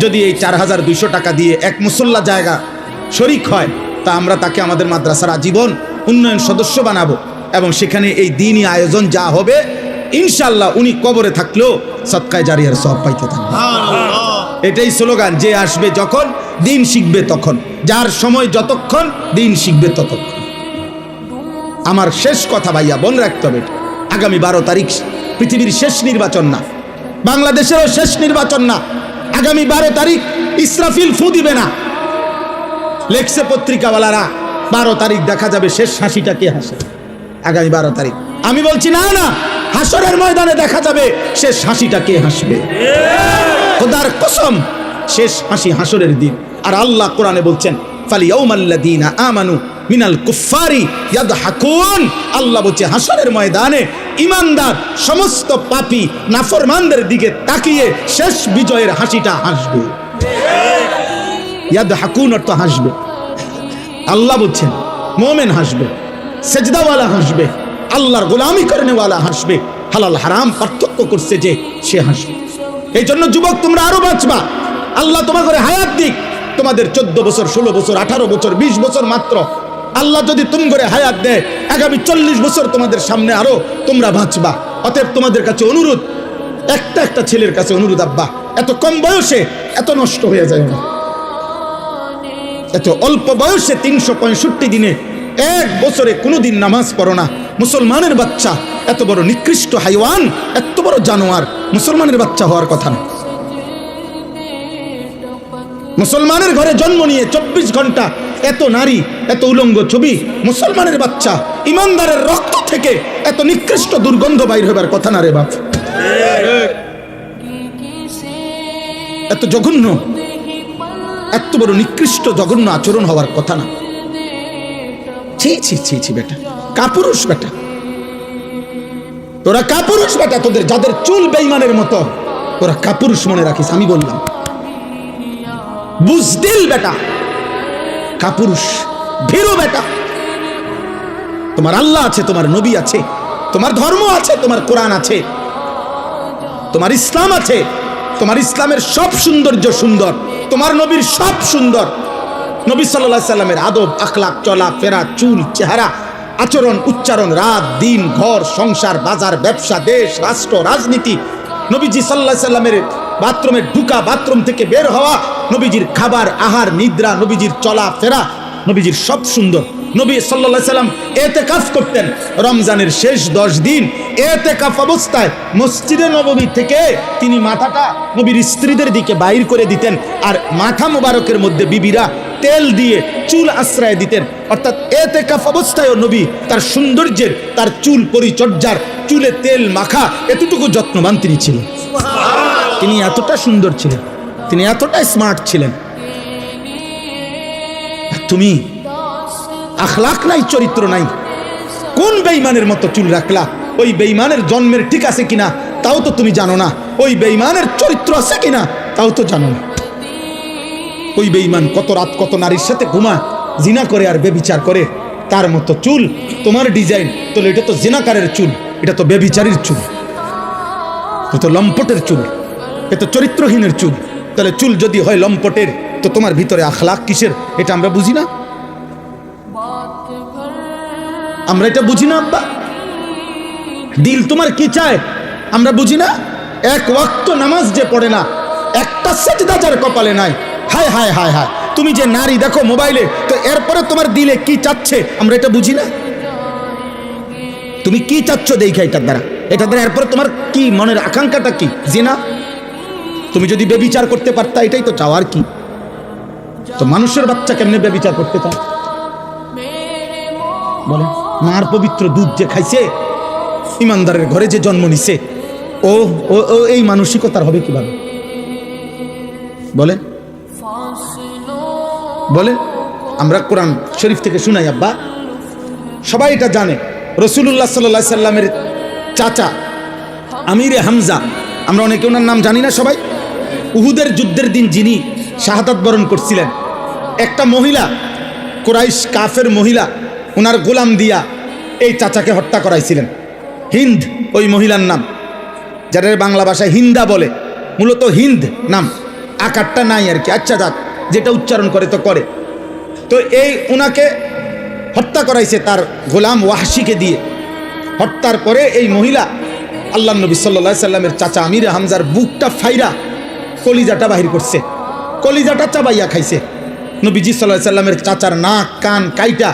যদি এই 4,200 টাকা দিয়ে এক মুসল্লা জায়গা শরিক হয়, তা আমরা তাকে আমাদের মাদ্রাসার আজীবন উন্নয়ন সদস্য বানাবো, এবং সেখানে এই দিনই আয়োজন যা হবে ইনশাল্লাহ উনি কবরে থাকলেও সদকায়ে জারিয়ার সওয়াব পাইতে থাকবে। এটাই স্লোগান, যে আসবে যখন দিন শিখবে তখন, যার সময় যতক্ষণ দিন শিখবে ততক্ষণ। আমার শেষ কথা ভাইয়া বল রাখতে হবে, আগামী 12 তারিখ পৃথিবীর শেষ নির্বাচন না, বাংলাদেশেরও শেষ নির্বাচন না। আগামী 12 তারিখ ইসরাফিল ফু দিবে না। লেখছে পত্রিকাওয়ালারা 12 তারিখ দেখা যাবে শেষ হাসিটা কে হাসে। আগামী 12 তারিখ আমি বলছি না না, হাসরের ময়দানে দেখা যাবে শেষ হাসিটা কে হাসবে। খোদার কসম, শেষ হাসি হাসরের দিন। আর আল্লাহ কোরআনে বলছেন ফালিয়াউমাল্লাযীনা আমানু মিনাল কুফফারি ইয়াদহাকুন। আল্লাহ বলছে হাসরের ময়দানে ঈমানদার সমস্ত পাপী নাফরমানদের দিকে তাকিয়ে শেষ বিজয়ের হাসিটা হাসবে। ইয়াদহাকুন অর্থ হাসবে। আল্লাহ বলছেন মুমিন হাসবে, সেজদাওয়ালা হাসবে, আল্লাহর গোলামি করেনেওয়ালা হাসবে, হালাল হারাম পার্থক্য করছে যে সে হাসবে। এই জন্য যুবক তোমরা আরো বাঁচবা, আল্লাহ তোমাদের হায়াত দিক, তোমাদের 14 বছর 16 বছর 18 বছর 20 বছর মাত্র, আল্লাহ যদি তুমি করে হায়াত দেয় আগামী 40 বছর তোমাদের সামনে আরো তোমরা বাঁচবা। অতএব তোমাদের কাছে অনুরোধ, একটা ছেলের কাছে অনুরোধ, আব্বা এত কম বয়সে এত নষ্ট হয়ে যায় না, এত অল্প বয়সে 365 দিনে 1 বছরে কোনোদিন নামাজ পড়ো না। মুসলমানের বাচ্চা এত বড় নিকৃষ্ট হাইওয়ান, এত বড় জানোয়ার, মুসলমানের বাচ্চা হওয়ার কথা না। মুসলমানের ঘরে জন্ম নিয়ে 24 ঘন্টা এত নারী, এত উলঙ্গ ছবি, মুসলমানের বাচ্চা ইমানদারের রক্ত থেকে এত নিকৃষ্ট দুর্গন্ধ বাইর হবার কথা না রে বাপ। এত জঘন্য, এত বড় নিকৃষ্ট জঘন্য আচরণ হওয়ার কথা না। ছি ছি ছি ছি বেটা, কাপুরুষ বেটা, তোরা কাপুরুষ বেটা, তোদের যাদের চুল বেঈমানের মতো তোরা কাপুরুষ মনে রাখিস। আমি বললাম বুজদিল বেটা, কাপুরুষ ভীরু বেটা। তোমার আল্লাহ আছে, তোমার নবী আছে, তোমার ধর্ম আছে, তোমার কোরআন আছে, তোমার ইসলাম আছে, তোমার ইসলামের সব সৌন্দর্য সুন্দর, তোমার নবীর সব সুন্দর। নবী সাল্লাল্লাহু আলাইহি সাল্লামের আদব আখলাক, চলা ফেরা, চুল, চেহারা, আচরণ, উচ্চারণ, রাত দিন, ঘর সংসার, বাজার ব্যবসা, দেশ রাষ্ট্র রাজনীতি, নবীজি সাল্লাল্লাহু আলাইহি সাল্লামের বাথরুমে ঢুকা, বাথরুম থেকে বের হওয়া, নবীজির খাবার আহার নিদ্রা, নবীজির চলা ফেরা, নবীজির সব সুন্দর। নবী সাল্লাল্লাহু আলাইহি সাল্লাম ইতিকাফ করতেন রমজানের শেষ 10 দিন। ইতিকাফ অবস্থায় মসজিদে নববী থেকে তিনি মাথাটা নবীর স্ত্রীদের দিকে বাইর করে দিতেন, আর মাথা মোবারকের মধ্যে বিবিরা তেল দিয়ে চুল আশ্রয় দিতেন। অর্থাৎ ইতিকাফ অবস্থায়ও নবী তার সৌন্দর্যের, তার চুল পরিচর্যার, চুলে তেল মাখা এতটুকু যত্নবান তিনি ছিলেন। তিনি এতটা সুন্দর ছিলেন, তিনি এতটা স্মার্ট ছিলেন। তুমি আখলাক নাই, চরিত্র নাই, কোন বেঈমানের মতো চুল রাখলা? ওই বেঈমানের জন্মের ঠিক আছে কিনা তাও তো তুমি জানো না, ওই বেঈমানের চরিত্র আছে কিনা তাও তো জানো না। ওই বেঈমান কত রাত কত নারীর সাথে ঘুমা, জিনা করে আর বেবিচার করে, তার মতো চুল তোমার ডিজাইন, তাহলে এটা তো জিনাকারের চুল, এটা তো বেবিচারীর চুল, এটা তো লম্পটের চুল, এটা তো চরিত্রহীনের চুল। তাহলে চুল যদি হয় লম্পটের, তো তোমার ভিতরে আখলাক কিসের? এটা আমরা বুঝি না, আমরা এটা বুঝি না আব্বা। দিল তোমার কি চায় আমরা বুঝি না। এক ওয়াক্ত নামাজ যে পড়ে না, একটা সেজদা যার কপালে নাই, হায় হায় হায় হায়। তুমি যে নারী দেখো মোবাইলে, তো এরপরে তোমার দিলে কি চাচ্ছে আমরা এটা বুঝি না। তুমি কি চাচ্ছ দেখে এটার দ্বারা, এরপরে তোমার কি মনের আকাঙ্ক্ষাটা কি? জিনা। তুমি যদি বেবিচার করতে পারতা, এটাই তো চাওয়ার কি। তো মানুষের বাচ্চা কেমনে বেবিচার করতে চায় বলে? মার পবিত্র দুধ যে খাইছে, ইমানদারের ঘরে যে জন্ম নিছে, ও ও এই মানসিকতার হবে কিভাবে বলে? বলে আমরা কোরআন শরীফ থেকে শুনাই আব্বা, সবাই এটা জানে, রাসূলুল্লাহ সাল্লাল্লাহু আলাইহি সাল্লামের চাচা আমিরে হামজা, আমরা অনেকে ওনার নাম জানি না সবাই। উহুদের যুদ্ধের দিন যিনি শাহাদাত বরণ করছিলেন, একটা মহিলা, কুরাইশ কাফের মহিলা, ওনার গোলাম দিয়া এই চাচাকে হত্যা করাইছিলেন। হিন্দ ওই মহিলার নাম, যারা বাংলা ভাষায় হিন্দা বলে, মূলত হিন্দ নাম, আকারটা নাই আর কি। আচ্ছা যাক, যেটা উচ্চারণ করে তো করে। তো এই ওনাকে হত্যা করাইছে তার গোলাম ওয়াহশিকে দিয়ে। হত্যার পরে এই মহিলা আল্লাহ নবী সাল্লাল্লাহু আলাইহি সাল্লামের চাচা আমিরে হামজার বুকটা ফাইরা কলিজাটা বাহির করছে, কলিজাটা চাবাইয়া খাইছে। নবীজি সাল্লাল্লাহু আলাইহি সাল্লামের চাচার নাক কান কাইটা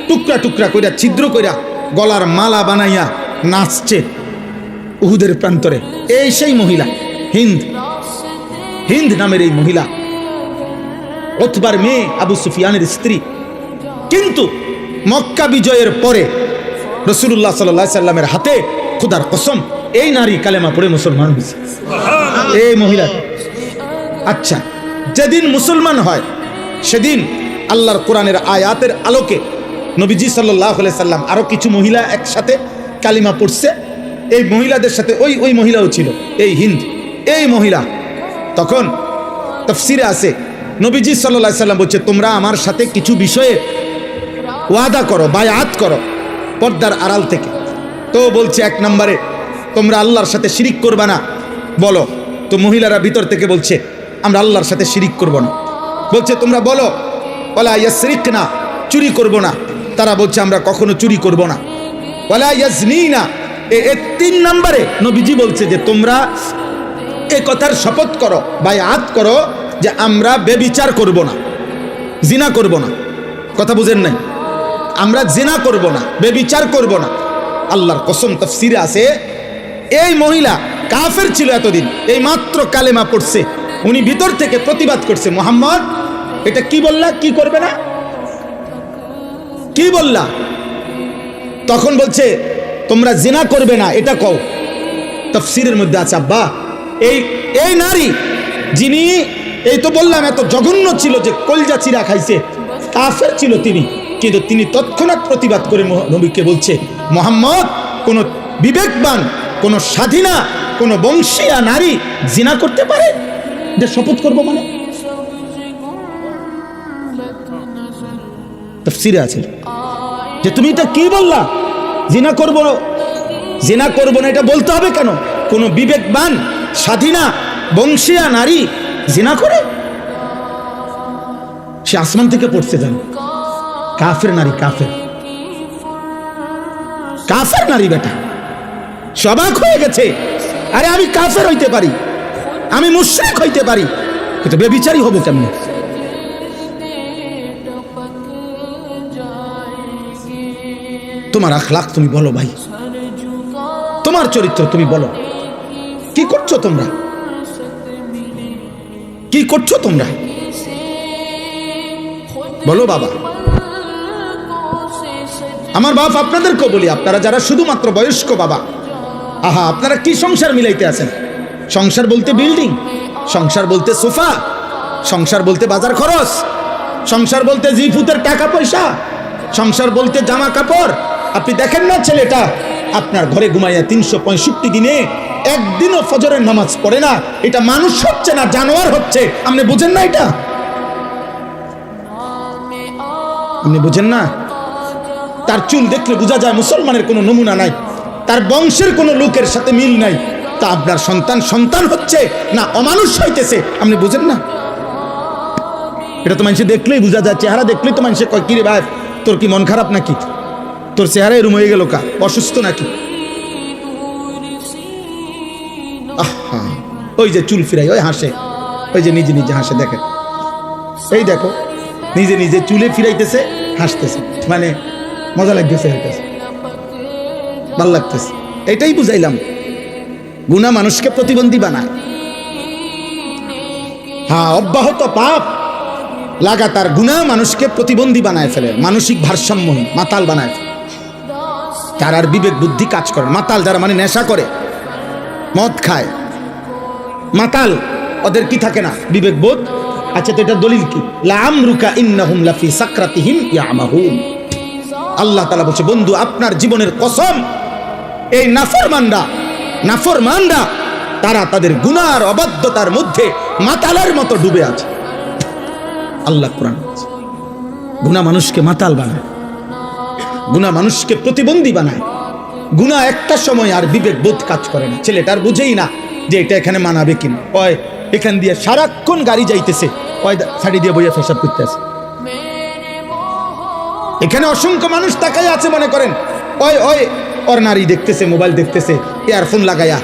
টুকরা টুকরা কইরা ছিদ্র কইরা গলার মালা বানাইয়া নাচছে উহুদের প্রান্তরে। এই সেই মহিলা হিন্দ, হিন্দ নামের এই মহিলা উতবার মেয়ে, আবু সুফিয়ানের স্ত্রী। কিন্তু মক্কা বিজয়ের পরে রাসূলুল্লাহ সাল্লাল্লাহু আলাইহি সাল্লামের হাতে খোদার কসম এই নারী কালেমা পড়ে মুসলমান হয়েছে, এই মহিলা। আচ্ছা, যেদিন মুসলমান হয় সেদিন আল্লাহর কোরআনের আয়াতের আলোকে নবীজি সাল্লাল্লাহু আলাইহি সাল্লাম আরো কিছু মহিলা একসাথে কালিমা পড়ছে। এই মহিলাদের সাথে ওই মহিলাও ছিল, এই হিন্দ, এই মহিলা। তখন তাফসিরে আছে নবীজি সাল্লাল্লাহু আলাইহি সাল্লাম বলছে, তোমরা আমার সাথে কিছু বিষয়ে ওয়াদা করো, বায়াত করো পর্দার আড়াল থেকে। তো বলছে, এক নম্বরে তোমরা আল্লাহর সাথে শিরিক করবা না, বলো। তো মহিলারা ভিতর থেকে বলছে, আমরা আল্লাহর সাথে শিরিক করব না। বলছে, তোমরা বলো ওয়ালা ইয়াসরিকনা, চুরি করব না। তারা বলছে, আমরা কখনো চুরি করব না। ওয়ালা ইয়াজনিনা, এই 3 নম্বরে নবীজি বলছে যে তোমরা এই কথার শপথ করো, বায়াত করো যে আমরা বেবিচার করব না, জিনা করব না। কথা বুঝেন নাই? আমরা জিনা করব না, বেবিচার করব না। আল্লাহর কসম, তাফসিরে আছে এই মহিলা কাফের ছিল এতদিন, এই মাত্র কালেমা পড়ছে। উনি ভিতর থেকে প্রতিবাদ করছে, মুহাম্মদ এটা কি বললা, কি করবে না, কি বললা? তখন বলছে, তোমরা জিনা করবে না, এটা কও। তাফসিরের মধ্যে আছে, আব্বা এই নারী যিনি, এই তো বললাম এত জঘন্য ছিল যে কলজা চিরা খাইছে, কাফের ছিল তিনি, কিন্তু তিনি তৎক্ষণাৎ প্রতিবাদ করে নবীকে বলছে, মুহাম্মদ কোন বিবেকবান, কোন স্বাধীনা, কোন বংশীয়া নারী জিনা করতে পারে? এটা শপথ করবো মানে? তাফসিরে আছে যে তুমি এটা কি বললা, জিনা করব, জিনা করব না, এটা বলতে হবে কেন? কোন বিবেকবান স্বাধীনা বংশীয়া নারী জিনা করে? সে আসমান থেকে পড়ছে, জান, কাফের নারী, কাফের, কাফের নারী। বেটা সবাক হয়ে গেছে, আরে আমি কাফের হইতে পারি, আমি মুশরিক হইতে পারি, কিন্তু বেবিচারী হব কেমনে? তোমার আখলাক তুমি বলো ভাই, তোমার চরিত্র তুমি বলো, কি করছো তোমরা, কি করছো তোমরা, বলো বাবা। আমার বাপ আপনাদেরকেও বলি, আপনারা যারা শুধুমাত্র বয়স্ক বাবা, আহা, আপনারা কি সংসার মিলাইতে আছেন? সংসার বলতে বিল্ডিং, সংসার বলতে সোফা, সংসার বলতে বাজার খরচ, সংসার বলতে জিফুতের টাকা পয়সা, সংসার বলতে জামা কাপড়। আপনি দেখেন না ছেলেটা আপনার ঘরে ঘুমাইয়া 365 দিনে একদিনও ফজরের নামাজ পড়ে না, এটা মানুষ হচ্ছে না, জানোয়ার হচ্ছে। আপনি বুঝেন না এটা? আপনি বুঝেন না? তার চুল দেখলে বোঝা যায় মুসলমানের কোনো নমুনা নাই, তার বংশের কোনো লোকের সাথে মিল নাই। তা আপনার সন্তান সন্তান হচ্ছে না অমানুষ হইতেছে, আপনি বুঝেন না? এটা তো মানুষ দেখলেই বোঝা যায়, চেহারা দেখলেই তো মানুষ কয়, কিরে ভাই তোর কি মন খারাপ নাকি, তোর চেহারা এরম হয়ে গেল কা, অসুস্থ নাকি? আহা, ওই যে চুল ফিরাই, ওই হাসে, ওই যে নিজে নিজে হাসে, দেখেন, এই দেখো নিজে নিজে চুলে ফিরাইতেছে, হাসতেছে, মানে মজা লাগতেছে, ভাল লাগতেছে। এটাই বুঝাইলাম, গুনাহ মানুষকে প্রতিবন্ধী বানায়। হ্যাঁ, অব্যাহত পাপ লাগাতার গুনাহ মানুষকে প্রতিবন্ধী বানায় ফেলে, মানসিক ভারসাম্যহীন, মাতাল বানায় ফেলে। তার আর বিবেক বুদ্ধি কাজ করে। মাতাল যারা, মানে নেশা করে, মদ খায়, মাতাল, ওদের কি থাকে না? বিবেক বোধ। আচ্ছা, তো এটা দলিল কি? লাআমরুকা ইন্নাহুম লাফি সাকরাতিহিম ইয়ামাহুন। আল্লাহ তাআলা বলছে, বন্ধু আপনার জীবনের কসম, এই নাফরমানরা তারা তাদের গুনার অবাধ্যতার মধ্যে মাতালের মতো ডুবে আছে। আল্লাহ কোরআন বলছে, গুনাহ মানুষকে মাতাল বানায়, গুনাহ মানুষকে প্রতিবন্ধী বানায়। গুনাহ একটা সময় আর বিবেক বোধ কাজ করে না, ছেলেটার বুঝেই না যে এটা এখানে মানাবে কিনা। ওই এখান দিয়ে সারাক্ষণ গাড়ি যাইতেছে, ওই শাড়ি দিয়ে বইয়া পেশাব করতে আছে। এখানে অসংখ্য মানুষ তাকাই আছে, মনে করেন ওই ওর নারী দেখতেছে, মোবাইল দেখতেছে, ইয়ারফোন লাগাইয়া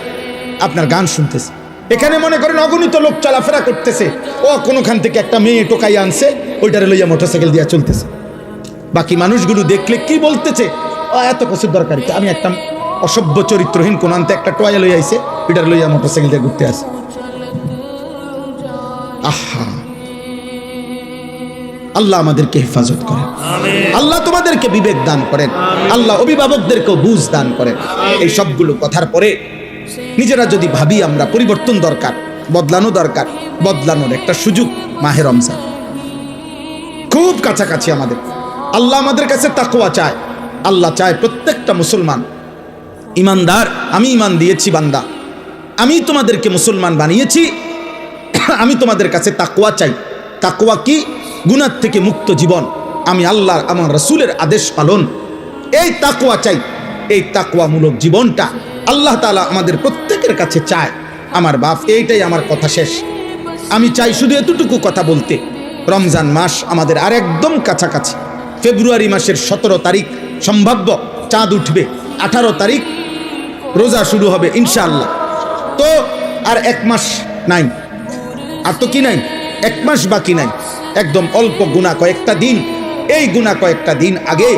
আপনার গান শুনতেছে। এখানে মনে করেন অগণিত লোক চলাফেরা করতেছে, ও কোনোখান থেকে একটা মেয়ে টোকাই আনছে, ওইটারে লইয়া মোটরসাইকেল দিয়া চলতেছে। বাকি মানুষগুলো দেখলে কি বলতেছে, ও এত কিছুর দরকার, আমি একটা অসভ্য চরিত্রহীন কোন আনতে একটা টয়া লইয়া আইছে, ওইটার লইয়া মোটরসাইকেল দিয়ে ঘুরতে আসে। আহা, আল্লাহ আমাদেরকে হেফাজত করেন, আল্লাহ তোমাদেরকে বিবেক দান করেন, আল্লাহ অভিভাবকদেরকেও বুঝ দান করেন। এই সবগুলো কথার পরে নিজেরা যদি ভাবি আমরা পরিবর্তন দরকার, বদলানো দরকার, বদলানোর একটা সুযোগ মাহে রমজান খুব কাছাকাছি আমাদের। আল্লাহ আমাদের কাছে তাকওয়া চায়, আল্লাহ চায় প্রত্যেকটা মুসলমান ইমানদার। আমি ইমান দিয়েছি বান্দা, আমি তোমাদেরকে মুসলমান বানিয়েছি, আমি তোমাদের কাছে তাকওয়া চাই। তাকওয়া কি? গুনাহ থেকে মুক্ত জীবন, আমি আল্লাহর আমার রাসূলের আদেশ পালন, এই তাকওয়া চাই। এই তাকওয়ামূলক জীবনটা আল্লাহ তাআলা আমাদের প্রত্যেকের কাছে চায়। আমার বাপ, এইটাই আমার কথা শেষ। আমি চাই শুধু এতটুকু কথা বলতে, রমজান মাস আমাদের আর একদম কাছাকাছি। ফেব্রুয়ারি মাসের 17 তারিখ সম্ভাব্য চাঁদ উঠবে, 18 তারিখ রোজা শুরু হবে ইনশাআল্লাহ। তো আর 1 মাস নাই, আর তো কি নাই, 1 মাস বাকি নাই, একদম অল্প গুনাহ কয়েকটা দিন। এই গুনাহ কয়েকটা দিন আগে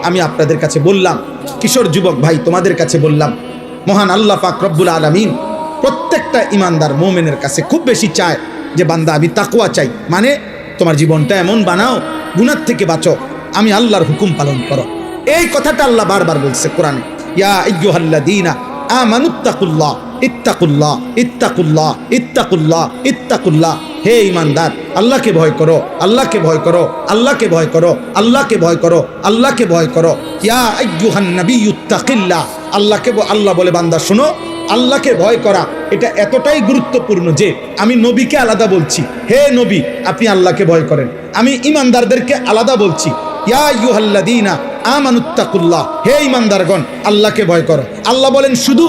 আমি আপনাদের কাছে বললাম, কিশোর যুবক ভাই তোমাদের কাছে বললাম, মহান আল্লাহ পাক রব্বুল আলামিন প্রত্যেকটা ইমানদার মুমিনের কাছে খুব বেশি চায় যে বান্দা আমি তাকওয়া চাই, মানে তোমার জীবনটা এমন বানাও, গুনাহ থেকে বাঁচো, আমি আল্লাহর হুকুম পালন করো। এই কথাটা আল্লাহ বারবার বলছে কোরআনে, ইয়া আইয়ুহাল্লাযীনা আমানুত্তাকুল্লাহ ইত্তাকুল্লাহ ইত্তাকুল্লাহ ইত্তাকুল্লাহ ইত্তাকুল্লাহ। হে ঈমানদার, আল্লাহকে ভয় করো, আল্লাহকে ভয় করো, আল্লাহকে ভয় করো, আল্লাহকে ভয় করো, আল্লাহকে ভয় করো। ইয়া আইয়ুহান নাবিয়্যুত্তাকিল্লাহ, আল্লাহ বলে বান্দা শোনো, আল্লাহকে ভয় করা এটা এতটাই গুরুত্বপূর্ণ যে আমি নবীকে আলাদা বলছি, হে নবী আপনি আল্লাহকে ভয় করেন। আমি ঈমানদারদেরকে আলাদা বলছি, ইয়া আইয়ুহাল্লাযীনা আমানুত্তাকুল্লাহ, হে ঈমানদারগণ আল্লাহকে ভয় করো। আল্লাহ বলেন শুধু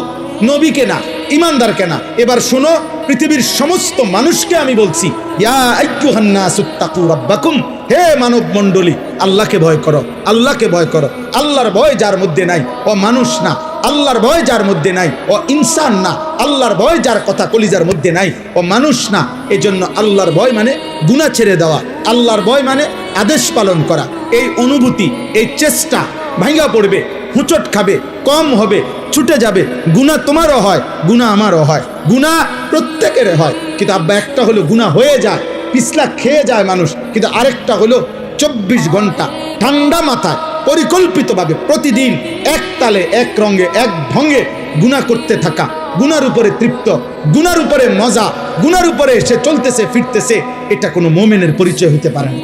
নবীকে না, ঈমানদারকে না। এবার শোনো, পৃথিবীর সমস্ত মানুষকে আমি বলছি, ইয়া আইয়ুহান নাসুত্তাকু রাব্বাকুম, হে মানব মণ্ডলী আল্লাহকে ভয় করো, আল্লাহকে ভয় করো। আল্লাহর ভয় যার মধ্যে নাই ও মানুষ না, আল্লাহর ভয় যার মধ্যে নাই ও ইনসান না, আল্লাহর ভয় যার কথা কলিজার মধ্যে নাই ও মানুষ না। এজন্য আল্লাহর ভয় মানে গুনাহ ছেড়ে দেওয়া, আল্লাহর ভয় মানে আদেশ পালন করা। এই অনুভূতি, এই চেষ্টা ভাঙা পড়বে, হুঁচট খাবে, কম হবে, ছুটে যাবে। গুনাহ তোমারও হয়, গুনাহ আমারও হয়, গুনাহ প্রত্যেকের হয়। কিন্তু আব্বা একটা হলো গুনাহ হয়ে যায়, পিছলা খেয়ে যায় মানুষ, কিন্তু আরেকটা হলো 24 ঘন্টা ঠান্ডা মাথায় পরিকল্পিতভাবে প্রতিদিন এক তালে, এক রঙে, এক ঢঙ্গে গুনাহ করতে থাকা, গুনার উপরে তৃপ্ত, গুনার উপরে মজা, গুনার উপরে সে চলতেছে ফিরতেছে। এটা কোনো মুমিনের পরিচয় হইতে পারে না,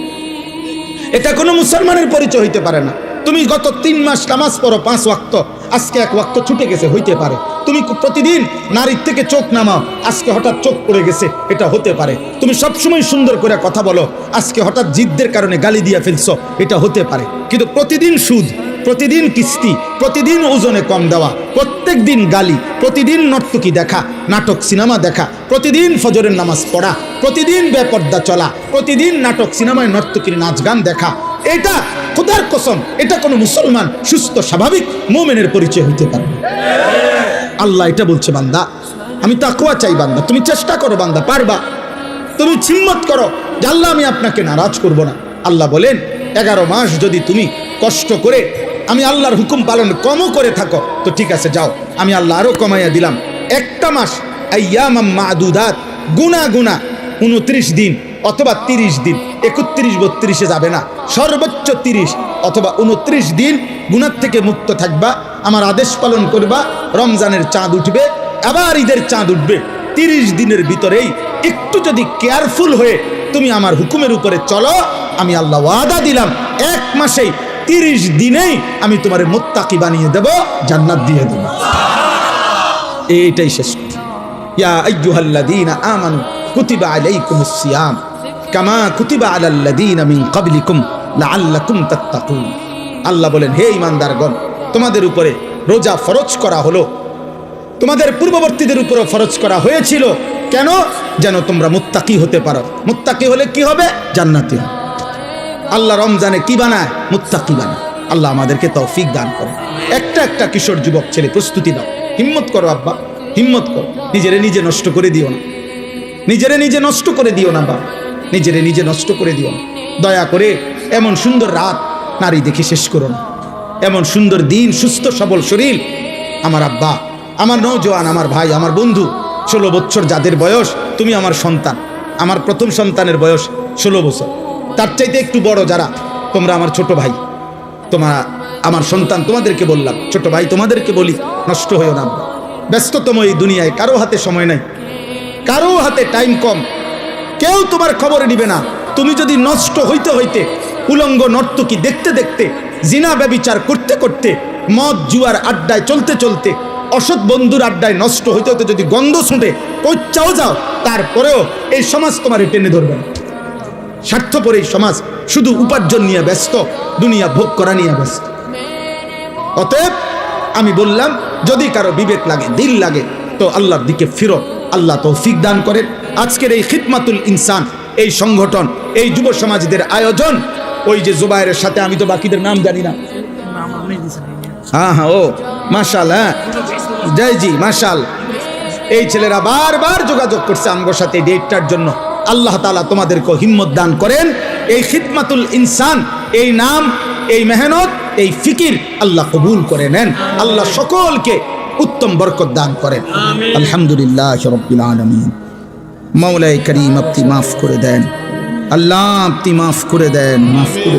এটা কোনো মুসলমানের পরিচয় হইতে পারে না। তুমি গত 3 মাস নামাজ পড়ো 5 ওয়াক্ত, আজকে 1 ওয়াক্ত ছুটে গেছে, হইতে পারে। তুমি প্রতিদিন নারীর থেকে চোখ নামাও, আজকে হঠাৎ চোখ পড়ে গেছে, এটা হতে পারে। তুমি সবসময় সুন্দর করে কথা বলো, আজকে হঠাৎ জিদ্দের কারণে গালি দিয়ে ফেলছো, এটা হতে পারে। কিন্তু প্রতিদিন সুদ, প্রতিদিন কিস্তি, প্রতিদিন ওজনে কম দেওয়া, প্রত্যেক দিন গালি, প্রতিদিন নর্তকী দেখা, নাটক সিনেমা দেখা, প্রতিদিন ফজরের নামাজ পড়া, প্রতিদিন বেপর্দা চলা, প্রতিদিন নাটক সিনেমায় নর্তকীর নাচ গান দেখা, এটা খোদার কসম এটা কোনো মুসলমান সুস্থ স্বাভাবিক মুমিনের পরিচয় হইতে পারে না। আল্লাহ এটা বলছে, বান্দা আমি তাকওয়া চাই, বান্দা তুমি চেষ্টা করো, বান্দা পারবা, তুমি হিম্মত করো যে আল্লাহ আমি আপনাকে নারাজ করব না। আল্লাহ বলেন 11 মাস যদি তুমি কষ্ট করে আমি আল্লাহর হুকুম পালন কমও করে থাকো তো ঠিক আছে, যাও আমি আল্লাহ আরো কমাইয়া দিলাম। একটা মাস আইয়ামাম মাদুদাত, গুনা 29 দিন অথবা 30 দিন, 31 32 যাবে না, সর্বোচ্চ 30 অথবা 29 দিন গুনাহ থেকে মুক্ত থাকবা, আমার আদেশ পালন করবা। রমজানের চাঁদ উঠবে, আবার ঈদের চাঁদ উঠবে, 30 দিনের ভিতরেই একটু যদি কেয়ারফুল হয়ে তুমি আমার হুকুমের উপরে চলো, আমি আল্লাহ ওয়াদা দিলাম 1 মাসেই 30 দিনেই আমি তোমার মুত্তাকি বানিয়ে দেব, জান্নাত দিয়ে দেব। এইটাই শেষ। ইয়া আইয়ুহাল্লাযীনা আমানু কুতিবা আলাইকুমুস সিয়াম কামা কুতিবা আলাল্লাযীনা মিন ক্বাবলিকুম লাআল্লাকুম তাত্তাকুন। আল্লাহ বলেন, হে ঈমানদারগণ, তোমাদের উপরে রোজা ফরজ করা হলো, তোমাদের পূর্ববর্তীদের উপরও ফরজ করা হয়েছিল। কেন? যেন তোমরা মুত্তাকি হতে পারো। মুত্তাকি হলে কি হবে? জান্নাতি হবে। আল্লাহ রমজানে কি বানায়? মুত্তাকি বানায়। আল্লাহ আমাদেরকে তৌফিক দান করে। একটা একটা কিশোর যুবক ছেলে প্রস্তুতি নাও, হিম্মত করো আব্বা, হিম্মত করো। নিজেরে নিজে নষ্ট করে দিও না, নিজেরে নিজে নষ্ট করে দিও না বাবা, নিজেরে নিজে নষ্ট করে দিও না। দয়া করে এমন সুন্দর রাত নারী দেখে শেষ করো না, এমন সুন্দর দিন, সুস্থ সবল শরীর। আমার আব্বা, আমার নওজোয়ান, আমার ভাই, আমার বন্ধু, 16 বছর যাদের বয়স, তুমি আমার সন্তান, আমার প্রথম সন্তানের বয়স 16 বছর, তার চাইতে একটু বড় যারা, তোমরা আমার ছোট ভাই, তোমরা আমার সন্তান, তোমাদেরকে বললাম, ছোট ভাই তোমাদেরকে বলি, নষ্ট হয়েও না। ব্যস্ততম এই দুনিয়ায় কারো হাতে সময় নাই, কারো হাতে টাইম কম, কেউ তোমার খবর নিবে না। তুমি যদি নষ্ট হইতে হইতে, উলঙ্গ নর্তকী দেখতে দেখতে, জিনা ব্যভিচার করতে করতে, মদ জুয়ার আড্ডায় চলতে চলতে, অসৎ বন্ধুর আড্ডায় নষ্ট হইতে হইতে যদি গন্ধ শুঁটে কচ্চাও যাও, তারপরেও এই সমাজ তোমার টেনে ধরবে না। স্বার্থপর এই সমাজ শুধু উপার্জন নিয়ে ব্যস্ত, দুনিয়া ভোগ করা নিয়ে ব্যস্ত। অতএব আমি বললাম, যদি কারো বিবেক লাগে, দিল লাগে, তো আল্লাহর দিকে ফিরো। আল্লাহ তৌফিক দান করেন। আজকের এই খিদমাতুল ইনসান, এই সংগঠন, এই যুব সমাজদের আয়োজন, ওই যে জুবায়েরের সাথে, আমি তো বাকিদের নাম জানি না। হ্যাঁ, ও মাশাআল্লাহ, জয় জি, মাশাআল্লাহ। এই ছেলেরা বারবার যোগাযোগ করছে আমার সাথে ডেটটার জন্য। আল্লাহ তাআলা তোমাদেরকে হিম্মত দান করেন। এই খিদমাতুল ইনসান, এই নাম, এই মেহনত, এই ফিকির আল্লাহ কবুল করে নেন। আল্লাহ সকলকে উত্তম বরকত দান করেন। আলহামদুলিল্লাহ রাব্বিল আলামিন। মাওলায়ে করিম, আপনি মাফ করে দেন আল্লাহ, আপনি মাফ করে দেন, মাফ করে